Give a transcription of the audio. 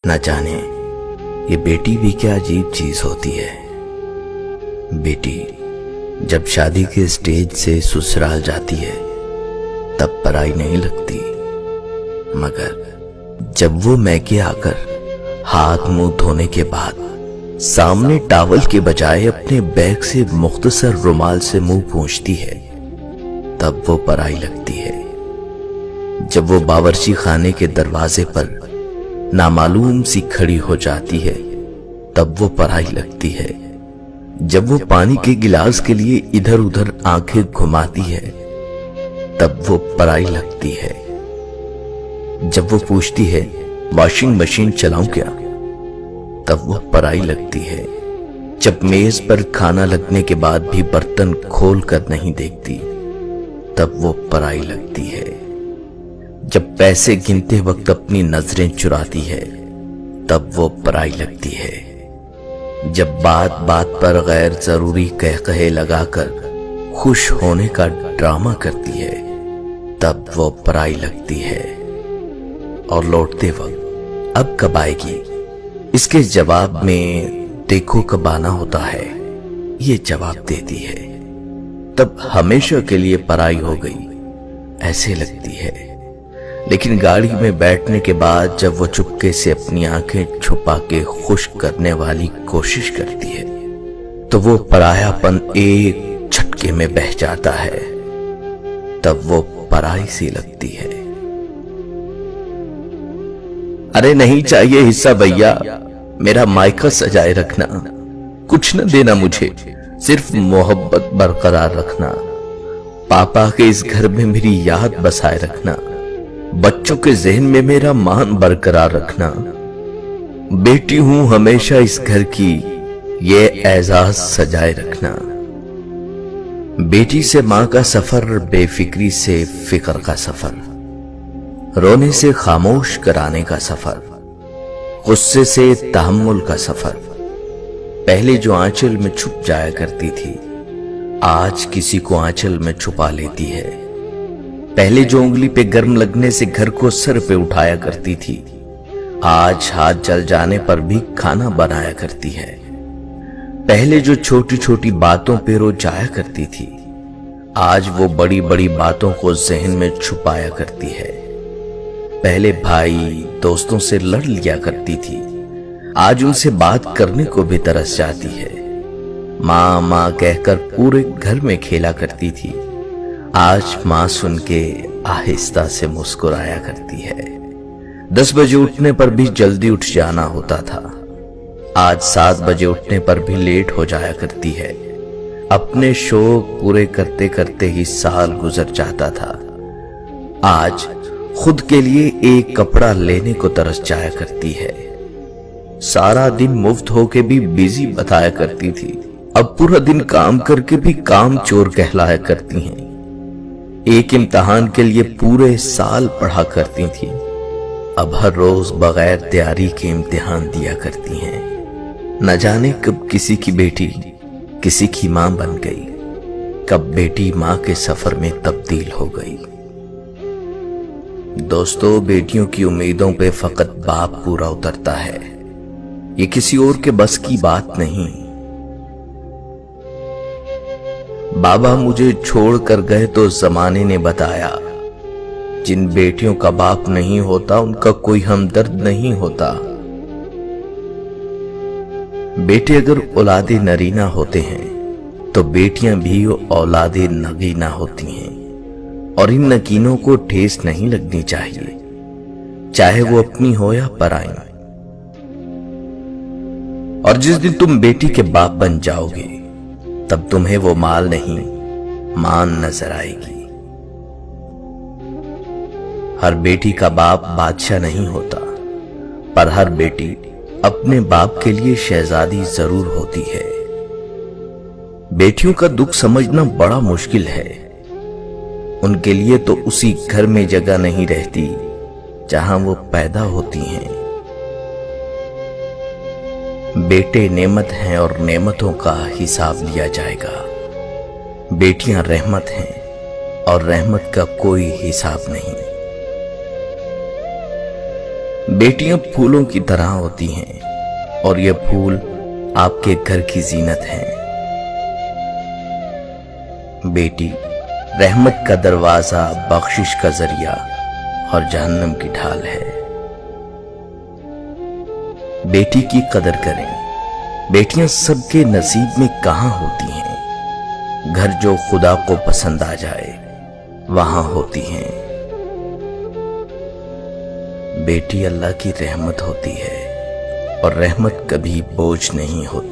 न जाने ये बेटी भी क्या अजीब चीज होती है। बेटी जब शादी के स्टेज से ससुराल जाती है तब पराई नहीं लगती, मगर जब वो मैके आकर हाथ मुंह धोने के बाद सामने टॉवल के बजाय अपने बैग से मुख्तसर रुमाल से मुंह पोंछती है तब वो पराई लगती है। जब वो बावर्ची खाने के दरवाजे पर नामालूम सी खड़ी हो जाती है तब वो पराई लगती है। जब वो पानी के गिलास के लिए इधर उधर आंखें घुमाती है तब वो पराई लगती है। जब वो पूछती है वॉशिंग मशीन चलाऊं क्या, तब वो पराई लगती है। जब मेज पर खाना लगने के बाद भी बर्तन खोल कर नहीं देखती तब वो पराई लगती है। जब पैसे गिनते वक्त अपनी नजरें चुराती है तब वो पराई लगती है। जब बात बात पर गैर जरूरी कहे लगाकर खुश होने का ड्रामा करती है तब वो पराई लगती है। और लौटते वक्त अब कब आएगी, इसके जवाब में देखो कब आना होता है, ये जवाब देती है। तब हमेशा के लिए पराई हो गई ऐसे लगती है। लेकिन गाड़ी में बैठने के बाद जब वो चुपके से अपनी आंखें छुपा के खुश करने वाली कोशिश करती है तो वो परायापन एक झटके में बह जाता है, तब वो पराई सी लगती है। अरे नहीं चाहिए हिस्सा भैया, मेरा मायका सजाए रखना, कुछ न देना मुझे, सिर्फ मोहब्बत बरकरार रखना। पापा के इस घर में मेरी याद बसाए रखना, बच्चों के जहन में मेरा मान बरकरार रखना। बेटी हूं हमेशा इस घर की, ये एजाज सजाए रखना। बेटी से मां का सफर, बेफिक्री से फिक्र का सफर, रोने से खामोश कराने का सफर, गुस्से से तहम्मुल का सफर। पहले जो आंचल में छुप जाया करती थी आज किसी को आंचल में छुपा लेती है। पहले जो उंगली पे गर्म लगने से घर को सर पे उठाया करती थी आज हाथ जल जाने पर भी खाना बनाया करती है। पहले जो छोटी छोटी बातों पे रो जाया करती थी आज वो बड़ी बड़ी बातों को जहन में छुपाया करती है। पहले भाई दोस्तों से लड़ लिया करती थी आज उनसे बात करने को भी तरस जाती है। माँ माँ कहकर पूरे घर में खेला करती थी आज माँ सुन के आहिस्ता से मुस्कुराया करती है। 10 बजे उठने पर भी जल्दी उठ जाना होता था आज 7 बजे उठने पर भी लेट हो जाया करती है। अपने शौक पूरे करते करते ही साल गुजर जाता था आज खुद के लिए एक कपड़ा लेने को तरस जाया करती है। सारा दिन मुफ्त होके भी बिजी बताया करती थी अब पूरा दिन काम करके भी काम चोर कहलाया करती हैं। एक इम्तिहान के लिए पूरे साल पढ़ा करती थी अब हर रोज बगैर तैयारी के इम्तिहान दिया करती हैं। न जाने कब किसी की बेटी किसी की मां बन गई, कब बेटी मां के सफर में तब्दील हो गई। दोस्तों, बेटियों की उम्मीदों पे फकत बाप पूरा उतरता है, ये किसी और के बस की बात नहीं। बाबा मुझे छोड़ कर गए तो जमाने ने बताया जिन बेटियों का बाप नहीं होता उनका कोई हमदर्द नहीं होता। बेटे अगर औलादे नरीना होते हैं तो बेटियां भी औलादे नगीना होती हैं और इन नगीनों को ठेस नहीं लगनी चाहिए चाहे वो अपनी हो या पराई। और जिस दिन तुम बेटी के बाप बन जाओगे तब तुम्हें वो माल नहीं मान नजर आएगी। हर बेटी का बाप बादशाह नहीं होता पर हर बेटी अपने बाप के लिए शहजादी जरूर होती है। बेटियों का दुख समझना बड़ा मुश्किल है, उनके लिए तो उसी घर में जगह नहीं रहती जहां वो पैदा होती हैं। बेटे नेमत हैं और नेमतों का हिसाब लिया जाएगा। बेटियां रहमत हैं और रहमत का कोई हिसाब नहीं। बेटियां फूलों की तरह होती हैं और ये फूल आपके घर की जीनत हैं। बेटी रहमत का दरवाजा, बख्शिश का जरिया और जहन्नम की ढाल है। बेटी की कदर करें। बेटियां सबके नसीब में कहां होती हैं। घर जो खुदा को पसंद आ जाए वहां होती हैं। बेटी अल्लाह की रहमत होती है और रहमत कभी बोझ नहीं होती।